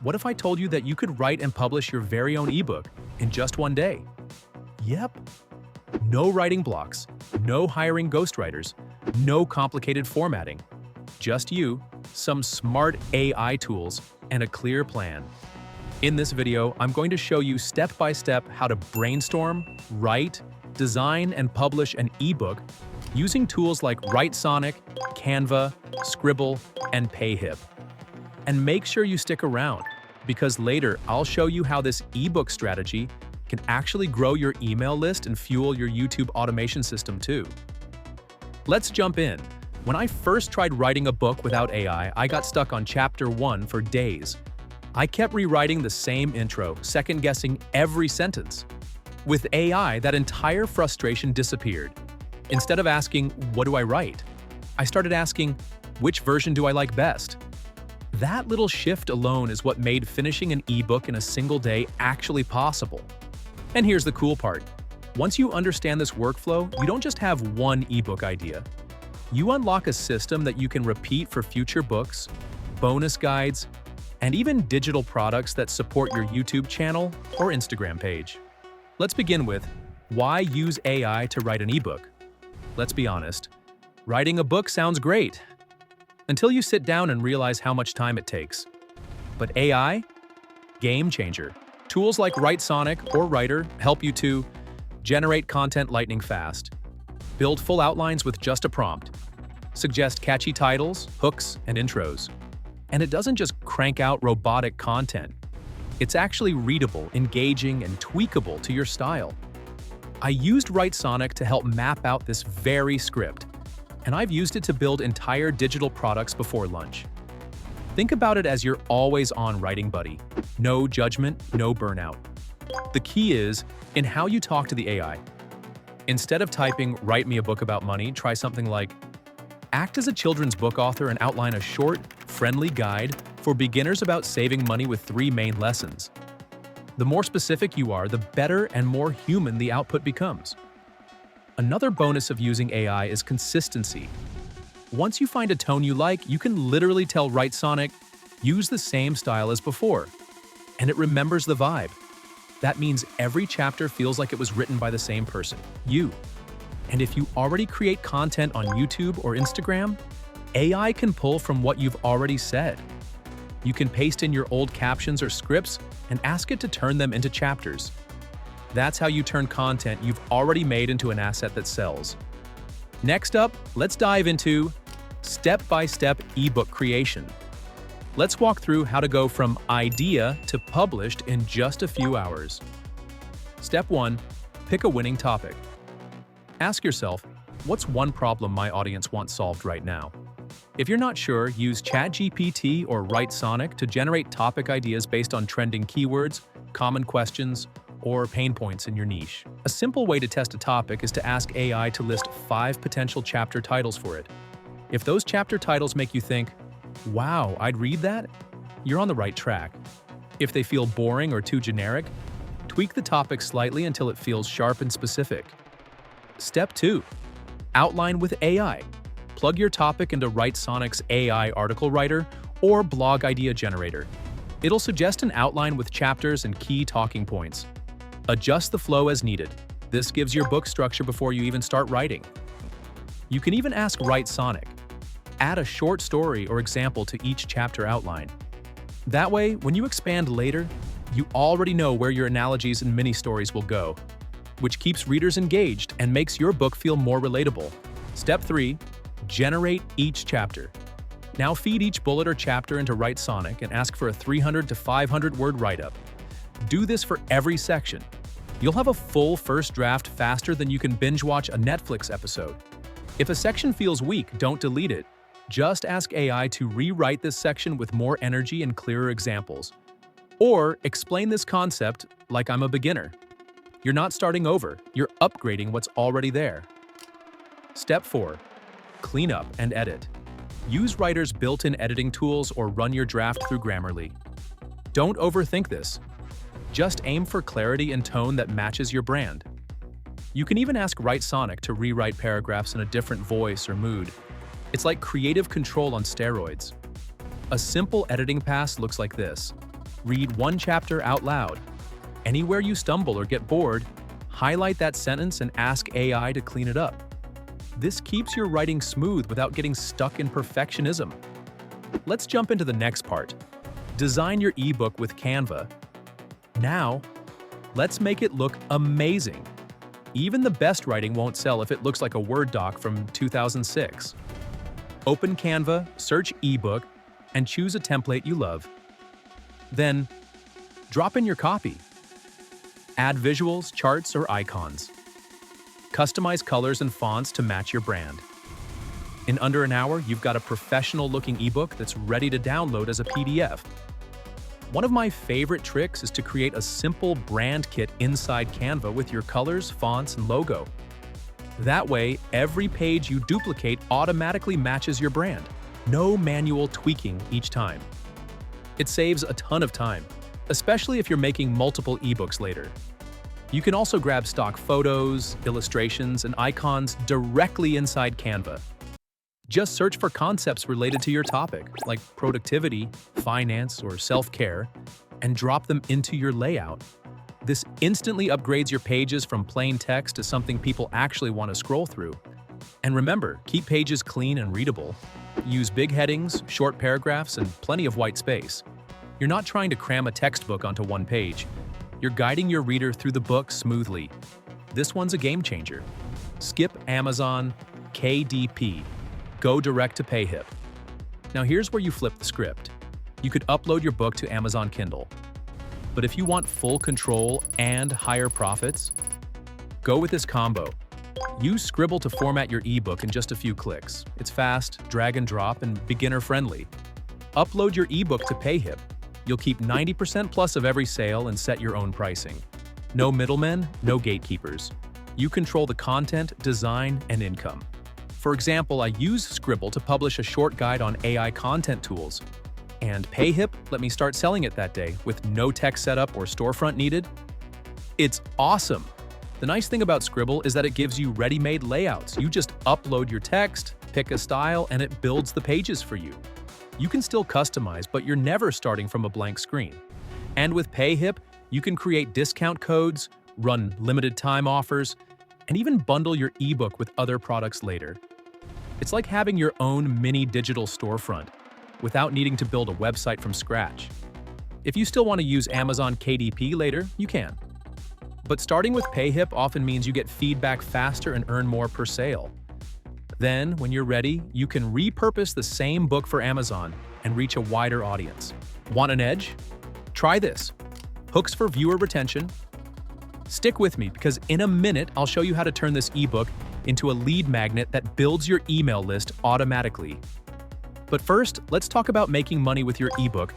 What if I told you that you could write and publish your very own ebook in just one day? Yep. No writing blocks, no hiring ghostwriters, no complicated formatting. Just you, some smart AI tools, and a clear plan. In this video, I'm going to show you step-by-step how to brainstorm, write, design, and publish an ebook using tools like WriteSonic, Canva, Scribble, and Payhip. And make sure you stick around, because later I'll show you how this ebook strategy can actually grow your email list and fuel your YouTube automation system too. Let's jump in. When I first tried writing a book without AI, I got stuck on chapter 1 for days. I kept rewriting the same intro, second-guessing every sentence. With AI, that entire frustration disappeared. Instead of asking, "What do I write?" I started asking, "Which version do I like best?" That little shift alone is what made finishing an ebook in a single day actually possible. And here's the cool part. Once you understand this workflow, you don't just have one ebook idea. You unlock a system that you can repeat for future books, bonus guides, and even digital products that support your YouTube channel or Instagram page. Let's begin with, why use AI to write an ebook? Let's be honest, writing a book sounds great, until you sit down and realize how much time it takes. But AI? Game changer. Tools like WriteSonic or Writer help you to generate content lightning fast, build full outlines with just a prompt, suggest catchy titles, hooks, and intros. And it doesn't just crank out robotic content. It's actually readable, engaging, and tweakable to your style. I used WriteSonic to help map out this very script, and I've used it to build entire digital products before lunch. Think about it as your always-on writing buddy. No judgment, no burnout. The key is in how you talk to the AI. Instead of typing, "Write me a book about money," try something like, "Act as a children's book author and outline a short, friendly guide for beginners about saving money with 3 main lessons." The more specific you are, the better and more human the output becomes. Another bonus of using AI is consistency. Once you find a tone you like, you can literally tell WriteSonic, "Use the same style as before," and it remembers the vibe. That means every chapter feels like it was written by the same person, you. And if you already create content on YouTube or Instagram, AI can pull from what you've already said. You can paste in your old captions or scripts and ask it to turn them into chapters. That's how you turn content you've already made into an asset that sells. Next up, let's dive into step-by-step ebook creation. Let's walk through how to go from idea to published in just a few hours. Step 1. Pick a winning topic. Ask yourself, what's one problem my audience wants solved right now? If you're not sure, use ChatGPT or WriteSonic to generate topic ideas based on trending keywords, common questions, or pain points in your niche. A simple way to test a topic is to ask AI to list 5 potential chapter titles for it. If those chapter titles make you think, "Wow, I'd read that," you're on the right track. If they feel boring or too generic, tweak the topic slightly until it feels sharp and specific. Step 2. Outline with AI. Plug your topic into WriteSonic's AI article writer or blog idea generator. It'll suggest an outline with chapters and key talking points. Adjust the flow as needed. This gives your book structure before you even start writing. You can even ask WriteSonic. Add a short story or example to each chapter outline. That way, when you expand later, you already know where your analogies and mini-stories will go, which keeps readers engaged and makes your book feel more relatable. Step 3. Generate each chapter. Now feed each bullet or chapter into WriteSonic and ask for a 300 to 500 word write-up. Do this for every section. You'll have a full first draft faster than you can binge watch a Netflix episode. If a section feels weak, don't delete it. Just ask AI to rewrite this section with more energy and clearer examples. Or explain this concept like I'm a beginner. You're not starting over, you're upgrading what's already there. Step 4. Clean up and edit. Use Writer's built-in editing tools or run your draft through Grammarly. Don't overthink this. Just aim for clarity and tone that matches your brand. You can even ask WriteSonic to rewrite paragraphs in a different voice or mood. It's like creative control on steroids. A simple editing pass looks like this. Read one chapter out loud. Anywhere you stumble or get bored, highlight that sentence and ask AI to clean it up. This keeps your writing smooth without getting stuck in perfectionism. Let's jump into the next part. Design your ebook with Canva. Now, let's make it look amazing. Even the best writing won't sell if it looks like a Word doc from 2006. Open Canva, search ebook, and choose a template you love. Then, drop in your copy. Add visuals, charts, or icons. Customize colors and fonts to match your brand. In under an hour, you've got a professional-looking ebook that's ready to download as a PDF. One of my favorite tricks is to create a simple brand kit inside Canva with your colors, fonts, and logo. That way, every page you duplicate automatically matches your brand. No manual tweaking each time. It saves a ton of time, especially if you're making multiple ebooks later. You can also grab stock photos, illustrations, and icons directly inside Canva. Just search for concepts related to your topic, like productivity, finance, or self-care, and drop them into your layout. This instantly upgrades your pages from plain text to something people actually want to scroll through. And remember, keep pages clean and readable. Use big headings, short paragraphs, and plenty of white space. You're not trying to cram a textbook onto one page. You're guiding your reader through the book smoothly. This one's a game changer. Skip Amazon KDP. Go direct to PayHip. Now here's where you flip the script. You could upload your book to Amazon Kindle. But if you want full control and higher profits, go with this combo. Use Scribble to format your ebook in just a few clicks. It's fast, drag and drop, and beginner-friendly. Upload your ebook to PayHip. You'll keep 90% plus of every sale and set your own pricing. No middlemen, no gatekeepers. You control the content, design, and income. For example, I use Scribble to publish a short guide on AI content tools. And PayHip let me start selling it that day with no tech setup or storefront needed. It's awesome! The nice thing about Scribble is that it gives you ready-made layouts. You just upload your text, pick a style, and it builds the pages for you. You can still customize, but you're never starting from a blank screen. And with PayHip, you can create discount codes, run limited time offers, and even bundle your ebook with other products later. It's like having your own mini digital storefront without needing to build a website from scratch. If you still want to use Amazon KDP later, you can. But starting with PayHip often means you get feedback faster and earn more per sale. Then, when you're ready, you can repurpose the same book for Amazon and reach a wider audience. Want an edge? Try this. Hooks for viewer retention. Stick with me because in a minute, I'll show you how to turn this ebook into a lead magnet that builds your email list automatically. But first, let's talk about making money with your ebook,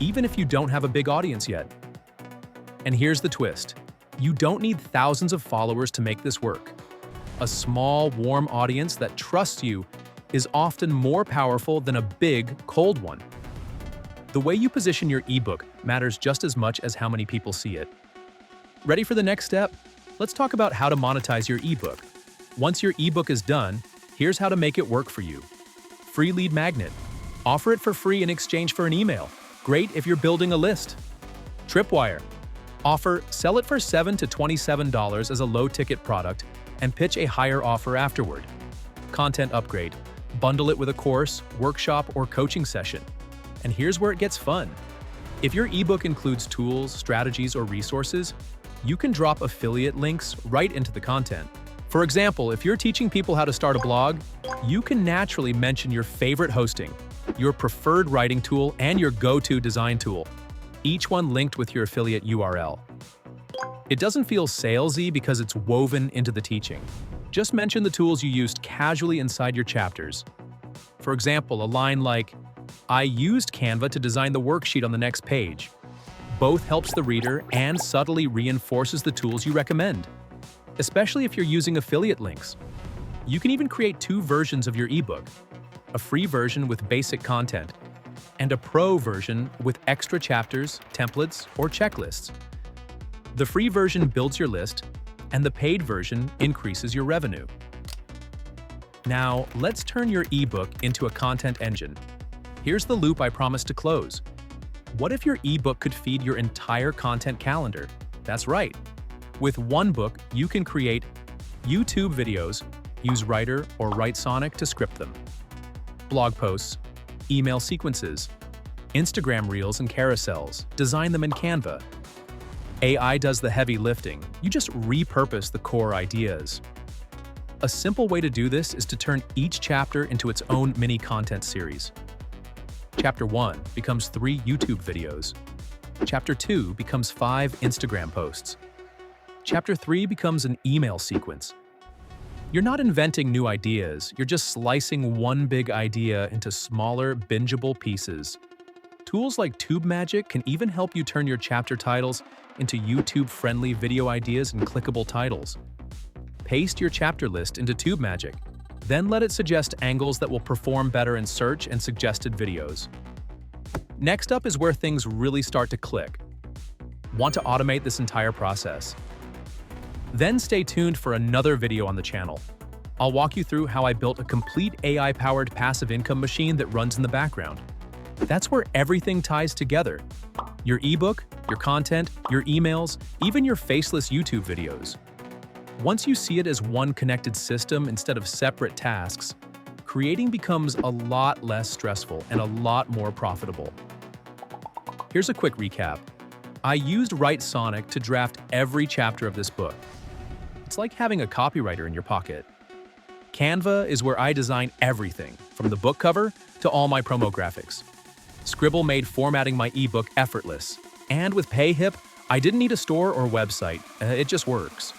even if you don't have a big audience yet. And here's the twist. You don't need thousands of followers to make this work. A small, warm audience that trusts you is often more powerful than a big, cold one. The way you position your ebook matters just as much as how many people see it. Ready for the next step? Let's talk about how to monetize your ebook. Once your ebook is done, here's how to make it work for you. Free lead magnet. Offer it for free in exchange for an email. Great if you're building a list. Tripwire. Offer, sell it for $7 to $27 as a low-ticket product and pitch a higher offer afterward. Content upgrade. Bundle it with a course, workshop, or coaching session. And here's where it gets fun. If your ebook includes tools, strategies, or resources, you can drop affiliate links right into the content. For example, if you're teaching people how to start a blog, you can naturally mention your favorite hosting, your preferred writing tool, and your go-to design tool, each one linked with your affiliate URL. It doesn't feel salesy because it's woven into the teaching. Just mention the tools you used casually inside your chapters. For example, a line like, "I used Canva to design the worksheet on the next page." Both helps the reader and subtly reinforces the tools you recommend, especially if you're using affiliate links. You can even create two versions of your ebook, a free version with basic content, and a pro version with extra chapters, templates, or checklists. The free version builds your list, and the paid version increases your revenue. Now, let's turn your ebook into a content engine. Here's the loop I promised to close. What if your ebook could feed your entire content calendar? That's right. With one book, you can create YouTube videos, use Writer or WriteSonic to script them, blog posts, email sequences, Instagram reels and carousels, design them in Canva. AI does the heavy lifting. You just repurpose the core ideas. A simple way to do this is to turn each chapter into its own mini content series. Chapter 1 becomes 3 YouTube videos. Chapter 2 becomes 5 Instagram posts. Chapter 3 becomes an email sequence. You're not inventing new ideas, you're just slicing one big idea into smaller, bingeable pieces. Tools like TubeMagic can even help you turn your chapter titles into YouTube-friendly video ideas and clickable titles. Paste your chapter list into TubeMagic, then let it suggest angles that will perform better in search and suggested videos. Next up is where things really start to click. Want to automate this entire process? Then stay tuned for another video on the channel. I'll walk you through how I built a complete AI-powered passive income machine that runs in the background. That's where everything ties together. Your ebook, your content, your emails, even your faceless YouTube videos. Once you see it as one connected system instead of separate tasks, creating becomes a lot less stressful and a lot more profitable. Here's a quick recap. I used WriteSonic to draft every chapter of this book. It's like having a copywriter in your pocket. Canva is where I design everything, from the book cover to all my promo graphics. Scribble made formatting my ebook effortless. And with PayHip, I didn't need a store or website. It just works.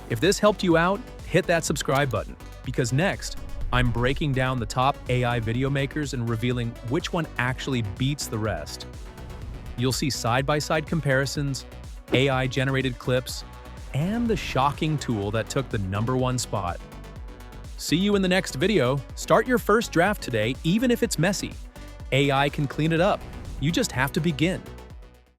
If this helped you out, hit that subscribe button, because next, I'm breaking down the top AI video makers and revealing which one actually beats the rest. You'll see side-by-side comparisons, AI-generated clips, and the shocking tool that took the #1 spot. See you in the next video. Start your first draft today, even if it's messy. AI can clean it up. You just have to begin.